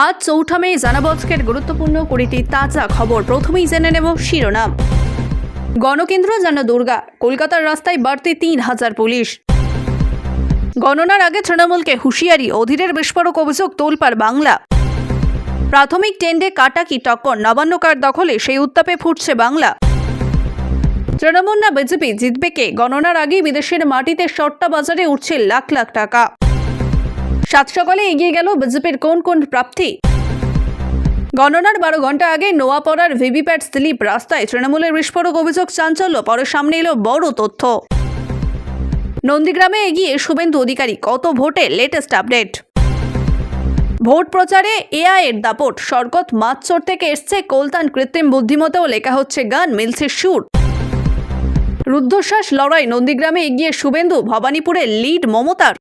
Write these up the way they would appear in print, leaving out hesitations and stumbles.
আজ ৪ঠা মে জানাবো আজকের গুরুত্বপূর্ণ ২০টি তাজা খবর। প্রথমেই জেনে নেব শিরোনাম। গণকেন্দ্র যেন দুর্গা, কলকাতার রাস্তায় বাড়তি ৩,০০০ পুলিশ। গণনার আগে তৃণমূলকে হুঁশিয়ারি, অধীরের বিস্ফোরক অভিযোগ তোলপাড় বাংলা। প্রাথমিক টেন্ডে কাটাকি টক্কর, নবান্ন কার দখলে, সেই উত্তাপে ফুটছে বাংলা। তৃণমূল না বিজেপি, জিতবে কে? গণনার আগেই বিদেশের মাটিতে সট্টা বাজারে উঠছে লাখ লাখ টাকা। সাত সকালে এগিয়ে গেল বিজেপির কোন কোন প্রার্থী। গণনার ১২ ঘন্টা আগে নোয়াপাড়ার ভিভিপ্যাট স্লিপ, রাস্তায় তৃণমূলের বিস্ফোরক অভিযোগ, চাঞ্চল্য। পরে সামনে এলো বড় তথ্য। নন্দীগ্রামে এগিয়ে শুভেন্দু অধিকারী, কত ভোটে? Latest update. ভোট প্রচারে এআই এর দাপট, সরকত মাতচর থেকে এসছে কলতান, কৃত্রিম বুদ্ধিমত্তাও লেখা হচ্ছে গান, মিলছে সুর। রুদ্ধশ্বাস লড়াই, নন্দীগ্রামে এগিয়ে শুভেন্দু, ভবানীপুরে লিড মমতার।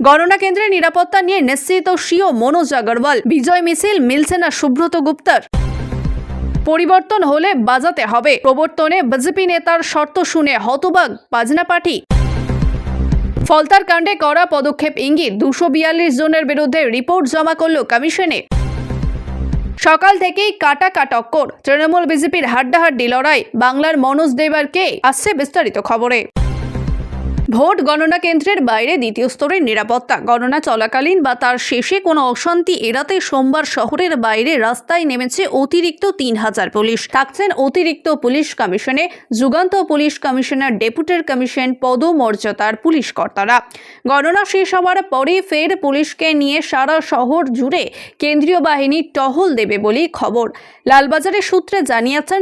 গণনা কেন্দ্রে নিরাপত্তা নিয়ে নিশ্চিত সিও মনোজ আগরওয়াল, বিজয় মিছিল মিলছে না সুব্রত গুপ্তার। পরিবর্তন হলে বাজাতে হবে, প্রবর্তনে বিজেপি নেতার শর্ত শুনে হতবাক বাজনা পার্টি। ফলতার কাণ্ডে কড়া পদক্ষেপ ইঙ্গিত, ২৪২ জনের বিরুদ্ধে রিপোর্ট জমা করল কমিশনে। সকাল থেকেই কাটা টক্কর, তৃণমূল বিজেপির হাড্ডাহাড্ডি লড়াই। বাংলার মনোজ দেবার কে? আসছে বিস্তারিত খবরে। ভোট গণনা কেন্দ্রের বাইরে দ্বিতীয় স্তরের নিরাপত্তা। গণনা চলাকালীন বা তার শেষে কোনো অশান্তি এড়াতে সোমবার শহরের বাইরে রাস্তায় নেমেছে অতিরিক্ত ৩,০০০ পুলিশ। থাকছেন অতিরিক্ত পুলিশ কমিশনে যুগান্ত পুলিশ কমিশনার, ডেপুটির কমিশন পদমর্যাদার পুলিশ কর্তারা। গণনা শেষ হওয়ার পরে ফের পুলিশকে নিয়ে সারা শহর জুড়ে কেন্দ্রীয় বাহিনী টহল দেবে বলেই খবর। লালবাজারের সূত্রে জানিয়েছেন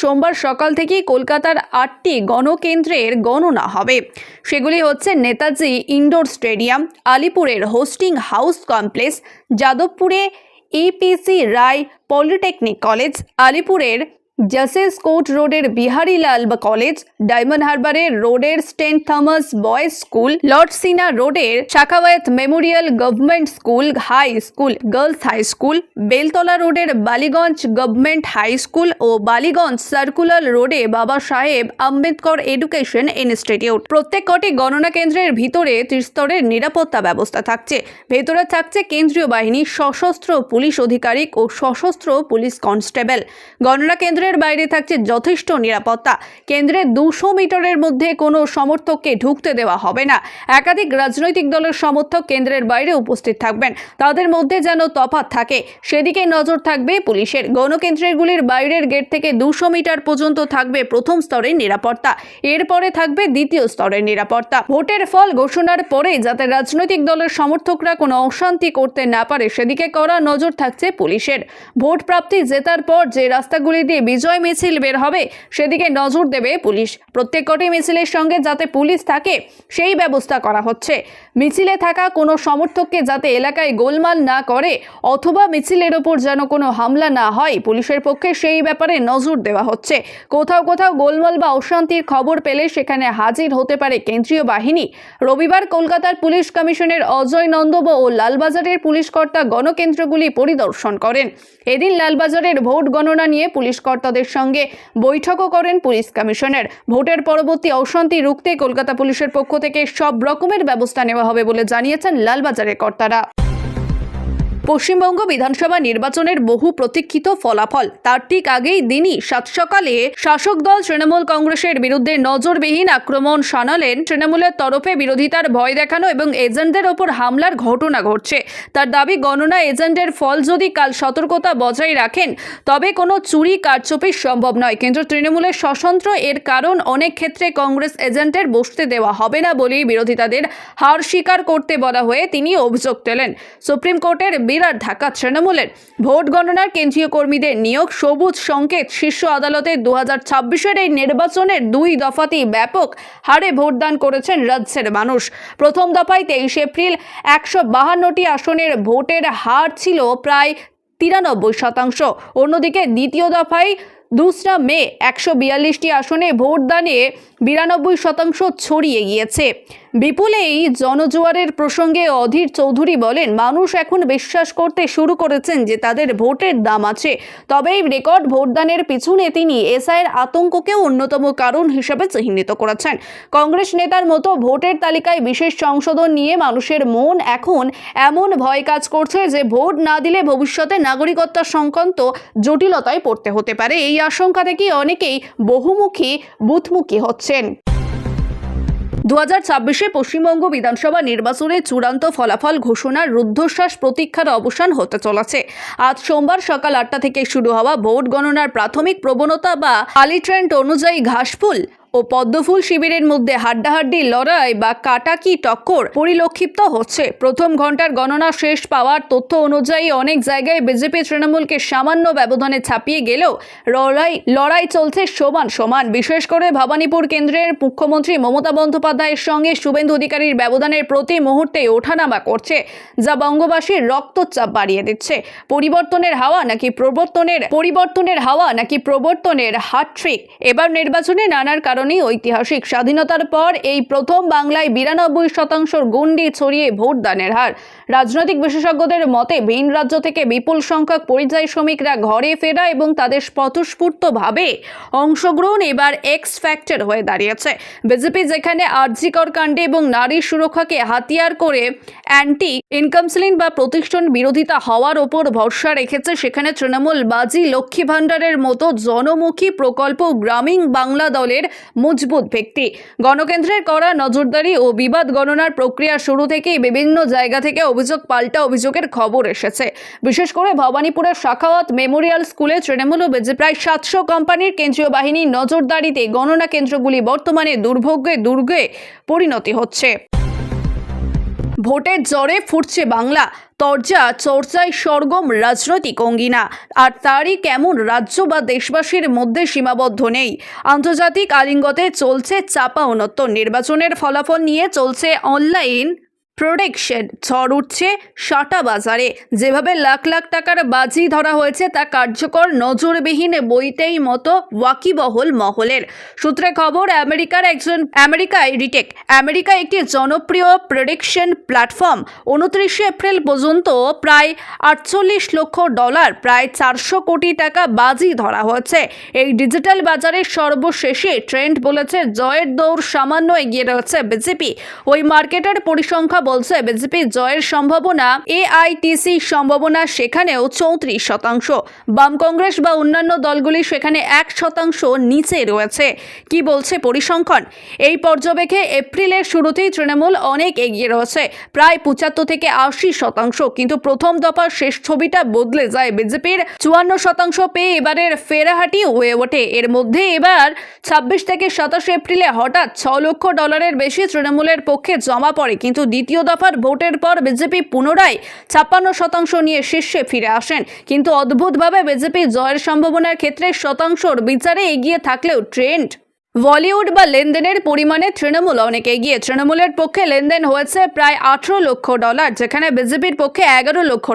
সোমবার সকাল থেকেই কলকাতার ৮টি গণকেন্দ্রের গণনা হবে। সেগুলি হচ্ছে নেতাজি ইনডোর স্টেডিয়াম, আলিপুরের হোস্টিং হাউস কমপ্লেক্স, যাদবপুরে এপিসি রায় পলিটেকনিক কলেজ, আলিপুরের জাসেস কোর্ট রোডের বিহারীলাল কলেজ, ডায়মন্ড হারবারের রোডের saint Thomas boys school, lord Sinha রোডের Sakhawat memorial government school high school, girls high school, Beltala রোডের বালিগঞ্জ গভর্নমেন্ট হাই স্কুল ও বালিগঞ্জ সার্কুলার রোডে বাবা সাহেব আম্বেদকর এডুকেশন ইনস্টিটিউট। প্রত্যেক কটি গণনা কেন্দ্রের ভিতরে ত্রিস্তরের নিরাপত্তা ব্যবস্থা থাকছে। ভেতরে থাকছে কেন্দ্রীয় বাহিনী, সশস্ত্র পুলিশ আধিকারিক ও সশস্ত্র পুলিশ কনস্টেবল। গণনা কেন্দ্রের বাইরে থাকছে যথেষ্ট নিরাপত্তা। কেন্দ্রে ২০০ মিটারের মধ্যে কোনো সমর্থককে ঢুকতে দেওয়া হবে না। একাধিক রাজনৈতিক দলের সমর্থক কেন্দ্রের বাইরে উপস্থিত থাকবেন, তাদের মধ্যে যেন তফাৎ থাকে সেদিকে নজর থাকবে পুলিশের। গণকেন্দ্রগুলির বাইরের গেট থেকে ২০০ মিটার পর্যন্ত থাকবে প্রথম স্তরের নিরাপত্তা, এরপরে থাকবে দ্বিতীয় স্তরের নিরাপত্তা। ভোটের ফল ঘোষণার পরে যাতে রাজনৈতিক দলের সমর্থকরা কোনো অশান্তি করতে না পারে সেদিকে কড়া নজর থাকছে পুলিশের। ভোট প্রাপ্তি জেতার পর যে রাস্তাগুলি দিয়ে বিজয় মিছিল বের হবে সেদিকে নজর দেবে পুলিশ। প্রত্যেক কটি মিছিলের সঙ্গে যাতে পুলিশ থাকে সেই ব্যবস্থা করা হচ্ছে। মিছিলে থাকা কোনো সমর্থককে যাতে এলাকায় গোলমাল না করে অথবা মিছিলের ওপর যেন কোনো হামলা না হয়, পুলিশের পক্ষে সেই ব্যাপারে নজর দেওয়া হচ্ছে। কোথাও গোলমাল বা অশান্তির খবর পেলে সেখানে হাজির হতে পারে কেন্দ্রীয় বাহিনী। রবিবার কলকাতার পুলিশ কমিশনের অজয় নন্দব ও লালবাজারের পুলিশ কর্তা গণকেন্দ্রগুলি পরিদর্শন করেন। এদিন লালবাজারের ভোট গণনা নিয়ে পুলিশ কর্তাদের সঙ্গে বৈঠকও করেন পুলিশ কমিশনার। ভোটের পরবর্তী অশান্তি রুখতে কলকাতা পুলিশের পক্ষ থেকে সব রকমের ব্যবস্থা নেওয়া হবে বলে জানিয়েছেন লালবাজারের কর্তারা। পশ্চিমবঙ্গ বিধানসভা নির্বাচনের বহু প্রতীক্ষিত ফলাফল, তার ঠিক আগেই দিনই সাত সকালে শাসক দল তৃণমূল কংগ্রেসের বিরুদ্ধে নজরবিহীন আক্রমণ শানালেন। তৃণমূলের তরফে বিরোধিতার ভয় দেখানো এবং এজেন্টদের ওপর হামলার ঘটনা ঘটছে। তার দাবি, গণনা এজেন্টের ফল যদি কাল সতর্কতা বজায় রাখেন তবে কোনো চুরি কারচুপি সম্ভব নয়। কিন্তু তৃণমূলের ষড়যন্ত্র, এর কারণ অনেক ক্ষেত্রে কংগ্রেস এজেন্টের বসতে দেওয়া হবে না বলেই বিরোধিতাদের হার স্বীকার করতে বলা হয়ে তিনি অভিযোগ তোলেন। সুপ্রিম কোর্টের বিরাট ধাক্কা তৃণমূলের। ভোট গণনার কেন্দ্রীয় কর্মীদের নিয়োগ, সবুজ সংকেত। শীর্ষ আদালতে ২০২৬-এর এই নির্বাচনের ২ দফাতেই ব্যাপক হারে ভোটদান করেছেন রাজ্যের মানুষ। প্রথম দফায় ২৩ এপ্রিল ১৫২টি আসনের ভোটের হার ছিল প্রায় ৯৩%। অন্যদিকে দ্বিতীয় দফায় ২রা মে ১৪২টি আসনে ভোটদানে ৯২% ছড়িয়ে গিয়েছে। বিপুল এই জনজোয়ারের প্রসঙ্গে অধীর চৌধুরী বলেন, মানুষ এখন বিশ্বাস করতে শুরু করেছেন যে তাদের ভোটের দাম আছে। তবে এই রেকর্ড ভোটদানের পিছনে তিনি এসআইয়ের আতঙ্ককেও অন্যতম কারণ হিসেবে চিহ্নিত করেছেন। কংগ্রেস নেতার মতো ভোটের তালিকায় বিশেষ সংশোধন নিয়ে মানুষের মন এখন এমন ভয় কাজ করছে যে ভোট না দিলে ভবিষ্যতে নাগরিকত্ব সংক্রান্ত জটিলতায় পড়তে হতে পারে। এই আশঙ্কা থেকে অনেকেই বহুমুখী বুথমুখী হচ্ছেন। 2026 পশ্চিমবঙ্গ বিধানসভা নির্বাচনের চূড়ান্ত ফলাফল ঘোষণার রুদ্ধশ্বাস প্রতীক্ষার অবসান হতে চলেছে। আজ সোমবার সকাল 8টা থেকে শুরু হওয়া ভোট গণনার প্রাথমিক প্রবণতা বা আলি ট্রেন্ড অনুযায়ী ঘাসফুল ও পদ্মফুল শিবিরের মধ্যে হাড্ডাহাড্ডি লড়াই বা কাটাকি টক্কর পরিলক্ষিত হচ্ছে। প্রথম ঘন্টার গণনা শেষ পাওয়ার তথ্য অনুযায়ী অনেক জায়গায় বিজেপি তৃণমূলকে সামান্য ব্যবধানে ছাপিয়ে গেলেও লড়াই চলছে সমান সমান। বিশেষ করে ভবানীপুর কেন্দ্রের মুখ্যমন্ত্রী মমতা বন্দ্যোপাধ্যায়ের সঙ্গে শুভেন্দু অধিকারীর ব্যবধানের প্রতি মুহূর্তে ওঠানামা করছে, যা বঙ্গবাসীর রক্তচাপ বাড়িয়ে দিচ্ছে। পরিবর্তনের হাওয়া নাকি প্রবর্তনের হ্যাটট্রিক? এবার নির্বাচনে নানার কারণে ঐতিহাসিক স্বাধীনতার পর এই প্রথম বাংলায় 92% গণ্ডি ছড়িয়ে ভোটদানের হার। রাজনৈতিক বিশেষজ্ঞদের মতে ভিন রাজ্য থেকে বিপুল সংখ্যক পরিযায়ী শ্রমিকরা ঘরে ফেরা এবং তাদের স্বতঃস্ফূর্তভাবে অংশগ্রহণ এবার এক্স ফ্যাক্টর হয়ে দাঁড়িয়েছে। বিজেপি যেখানে আরজিকর কাণ্ডে এবং নারী সুরক্ষাকে হাতিয়ার করে অ্যান্টি ইনকামসিলিং বা প্রতিষ্ঠান বিরোধিতা হওয়ার ওপর ভরসা রেখেছে, সেখানে তৃণমূল বাজি লক্ষ্মী ভাণ্ডারের মতো জনমুখী প্রকল্প গ্রামীণ বাংলা দলের মজবুত ভিত্তি। গণকেন্দ্রের করা নজরদারি ও বিবাদ গণনার প্রক্রিয়া শুরু থেকেই বিভিন্ন জায়গা থেকে অভিযোগ পাল্টা অভিযোগের খবর এসেছে। বিশেষ করে ভবানীপুরের শাখাওয়াত মেমোরিয়াল স্কুলে তৃণমূল ও প্রায় 700 কোম্পানির কেন্দ্রীয় বাহিনীর নজরদারিতে গণনা কেন্দ্রগুলি বর্তমানে দুর্গে পরিণতি হচ্ছে। ভোটের জ্বরে ফুটছে বাংলা, চর্চায় সরগম রাজনৈতিক অঙ্গিনা, আর তারই কেমন রাজ্য বা দেশবাসীর মধ্যে সীমাবদ্ধ নেই। আন্তর্জাতিক আলিঙ্গতে চলছে চাপাউনত্তর। নির্বাচনের ফলাফল নিয়ে চলছে অনলাইন প্রোডাকশন। ঝড় উঠছে সাটা বাজারে। যেভাবে লাখ লাখ টাকার বাজি ধরা হয়েছে তা কার্যকর নজরবিহীন বইতেই মতো ওয়াকিবহল মহলের। সূত্রে খবর, আমেরিকা একটি জনপ্রিয় প্রেডিকশন প্ল্যাটফর্ম 29 এপ্রিল পর্যন্ত প্রায় $48 লক্ষ, প্রায় 400 কোটি টাকা বাজি ধরা হয়েছে। এই ডিজিটাল বাজারের সর্বশেষে ট্রেন্ড বলেছে জয়ের দৌড় সামান্য এগিয়ে রয়েছে বিজেপি। ওই মার্কেটের পরিসংখ্যা বলছে বিজেপি জয়ের সম্ভাবনা, এআইটিসি সম্ভাবনা সেখানেও 34%। বাম কংগ্রেস বা অন্যান্য দলগুলি সেখানে 1% নিচে রয়েছে। কি বলছে পরিসংখ্যান? এই পর্যবেক্ষে এপ্রিলের শুরুতেই তৃণমূল অনেক এগিয়ে রয়েছে, প্রায় 75 থেকে 80%। কিন্তু প্রথম দফার শেষ ছবিটা বদলে যায়। বিজেপির 54% পেয়ে এবারের ফেরাহাটি হয়ে ওঠে। এর মধ্যে এবার 26 থেকে 27 এপ্রিলে হঠাৎ $6 লক্ষ বেশি তৃণমূলের পক্ষে জমা পড়ে। কিন্তু দ্বিতীয় দফার ভোটের পর বিজেপি পুনরায় 56% নিয়ে শীর্ষে ফিরে আসেন। কিন্তু অদ্ভুতভাবে বিজেপি জয়ের সম্ভাবনার ক্ষেত্রে শতাংশর বিচারে এগিয়ে থাকলেও ট্রেন্ড বলিউড বা লেনদেনের পরিমাণে তৃণমূল অনেক এগিয়ে। তৃণমূলের পক্ষে লেনদেন হয়েছে প্রায় $18 লক্ষ, যেখানে বিজেপির পক্ষে $11 লক্ষ।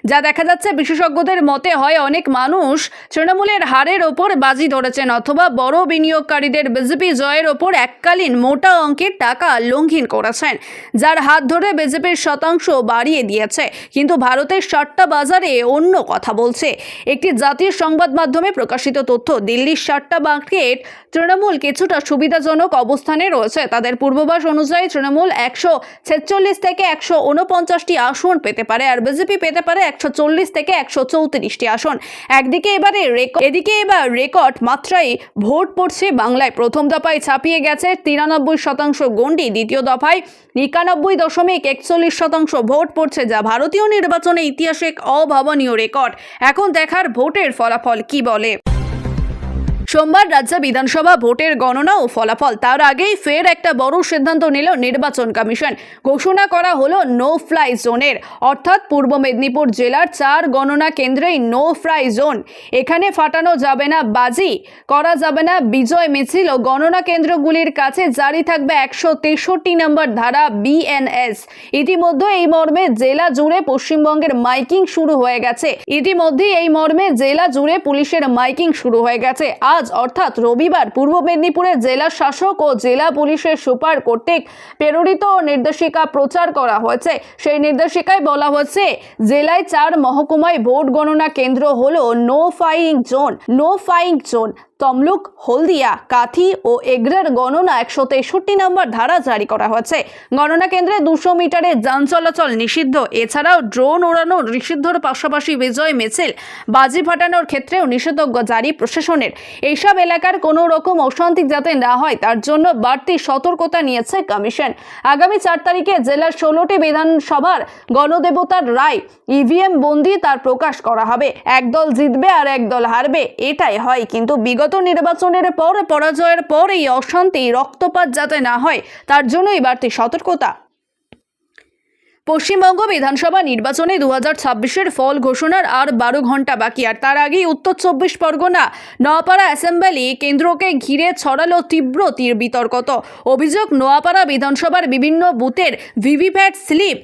যা দেখা যাচ্ছে বিশেষজ্ঞদের মতে হয় অনেক মানুষ তৃণমূলের হারের ওপর বাজি ধরেছেন, অথবা বড় বিনিয়োগকারীদের বিজেপি জয়ের ওপর এককালীন মোটা অঙ্কের টাকা লঙ্ঘন করেছেন, যার হাত ধরে বিজেপির শতাংশ বাড়িয়ে দিয়েছে। কিন্তু ভারতের 7টা বাজারে অন্য কথা বলছে। একটি জাতীয় সংবাদ মাধ্যমে প্রকাশিত তথ্য, দিল্লির 7টা মার্কেট তৃণমূল কিছুটা সুবিধাজনক অবস্থানে রয়েছে। তাদের পূর্বাভাস অনুযায়ী তৃণমূল 146 থেকে 149টি আসন পেতে পারে, আর বিজেপি পেতে পারে 140 থেকে 134টি আসন। এদিকে এবার রেকর্ড মাত্রায় ভোট পড়ছে বাংলায়। প্রথম দফায় ছাপিয়ে গেছে 93% গণ্ডি, দ্বিতীয় দফায় 91.41% ভোট পড়ছে, যা ভারতীয় নির্বাচনের ইতিহাসে এক অভাবনীয় রেকর্ড। এখন দেখার ভোটের ফলাফল কি বলে। সোমবার রাজ্য বিধানসভা ভোটের গণনা ও ফলাফল। তার আগেই ফের একটা বড় সিদ্ধান্ত নিল নির্বাচন কমিশন। ঘোষণা করা হলো নো ফ্লাই জোনের, অর্থাৎ পূর্ব মেদিনীপুর জেলার 4 গণনা কেন্দ্রেই নো ফ্লাই জোন। এখানে ফাটানো যাবে না বাজি, করা যাবে না বিজয় মিছিল ও গণনা কেন্দ্রগুলির কাছে জারি থাকবে 163 নম্বর ধারা BNS। ইতিমধ্যে এই মর্মে জেলা জুড়ে পশ্চিমবঙ্গের মাইকিং শুরু হয়ে গেছে। পুলিশের মাইকিং শুরু হয়ে গেছে। আজ আজ অর্থাৎ রবিবার পূর্ব মেদিনীপুরের জেলা শাসক ও জেলা পুলিশের সুপার কর্তৃক প্রেরিত নির্দেশিকা প্রচার করা হয়েছে। সেই নির্দেশিকায় বলা হয়েছে, জেলায় 4 মহকুমায় ভোট গণনা কেন্দ্র হলো নো ফাইং জোন তমলুক, হলদিয়া, কাথি ও এগরার গণনা 163 নম্বর ধারা জারি করা হয়েছে। গণনা কেন্দ্রে 200 মিটারের যান চলাচল নিষিদ্ধ। এছাড়াও ড্রোন ওড়ানো নিষিদ্ধর পাশাপাশি বিজয় মিছিল, বাজি ফাটানোর ক্ষেত্রেও নিষেধাজ্ঞা জারি প্রশাসনের। এইসব এলাকার কোনো রকম অশান্তি যাতে না হয় তার জন্য বাড়তি সতর্কতা নিয়েছে কমিশন। আগামী 4 তারিখে জেলার 16টি বিধানসভার গণদেবতার রায় ইভিএম বন্দি তার প্রকাশ করা হবে। একদল জিতবে আর একদল হারবে, এটাই হয়। কিন্তু বিগত নির্বাচনের পর পরাজয়ের পর এই অশান্তি রক্তপাত যাতে না হয় তার জন্যই বাড়তি সতর্কতা। পশ্চিমবঙ্গ বিধানসভা নির্বাচনে 2026-এর ফল ঘোষণার আর 12 ঘন্টা বাকি। আর তার আগেই উত্তর 24 পরগনা নোয়াপাড়া অ্যাসেম্বলি কেন্দ্রকে ঘিরে ছড়ালো তীব্র বিতর্ক। অভিযোগ, নোয়াপাড়া বিধানসভার বিভিন্ন বুথের ভিভিপ্যাট স্লিপ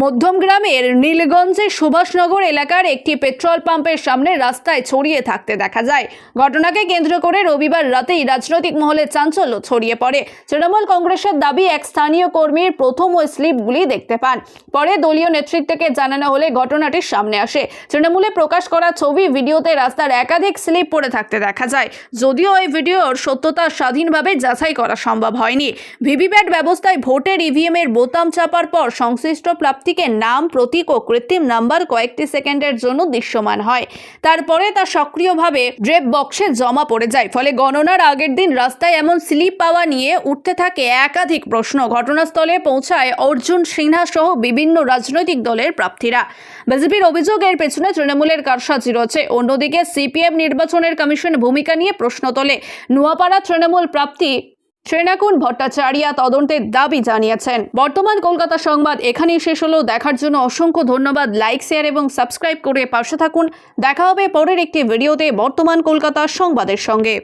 মধ্যমগ্রামের নীলগঞ্জের সুভাষনগর এলাকার একটি পেট্রোল পাম্পের সামনে রাস্তায় ছড়িয়ে থাকতে দেখা যায়। ঘটনাকে কেন্দ্র করে রবিবার রাতেই রাজনৈতিক মহলে চাঞ্চল্য ছড়িয়ে পড়ে। তৃণমূল কংগ্রেসের দাবি, এক স্থানীয় কর্মীর প্রথম ওই স্লিপগুলি দেখতে পান। পরে দলীয় নেতৃত্বকে জানানো হলে ঘটনাটি সামনে আসে। তৃণমূলে প্রকাশ করা ছবি, ভিডিওতে রাস্তার একাধিক স্লিপ পড়ে থাকতে দেখা যায়। যদিও এই ভিডিওর সত্যতা স্বাধীনভাবে যাচাই করা সম্ভব হয়নি। ভিভিপ্যাট ব্যবস্থায় ভোটের ইভিএম এর বোতাম চাপার পর সংশ্লিষ্ট প্রার্থীকে নাম, প্রতীক ও কৃত্রিম নাম্বার কয়েকটি সেকেন্ডের জন্য দৃশ্যমান হয়। তারপরে তা সক্রিয়ভাবে ড্রেপ বক্সে জমা পড়ে যায়। ফলে গণনার আগের দিন রাস্তায় এমন স্লিপ পাওয়া নিয়ে উঠতে থাকে একাধিক প্রশ্ন। ঘটনাস্থলে পৌঁছায় অর্জুন সিনহা সহ বিভিন্ন রাজনৈতিক দলের প্রার্থীরা। বিজেপির অভিযোগ, এর পেছনে তৃণমূলের কারসাজি রয়েছে। অন্যদিকে সিপিএম নির্বাচনের কমিশন ভূমিকা নিয়ে প্রশ্ন তোলে। নোয়াপাড়া তৃণমূল প্রার্থী শ্রেনাকুন ভট্টাচার্য তদন্তের দাবি জানিয়েছেন। বর্তমান কলকাতা সংবাদ এখানেই শেষ হলো। দেখার জন্য অসংখ্য ধন্যবাদ। লাইক, শেয়ার এবং সাবস্ক্রাইব করে পাশে থাকুন। দেখা হবে পরের একটি ভিডিওতে বর্তমান কলকাতা সংবাদের সঙ্গে।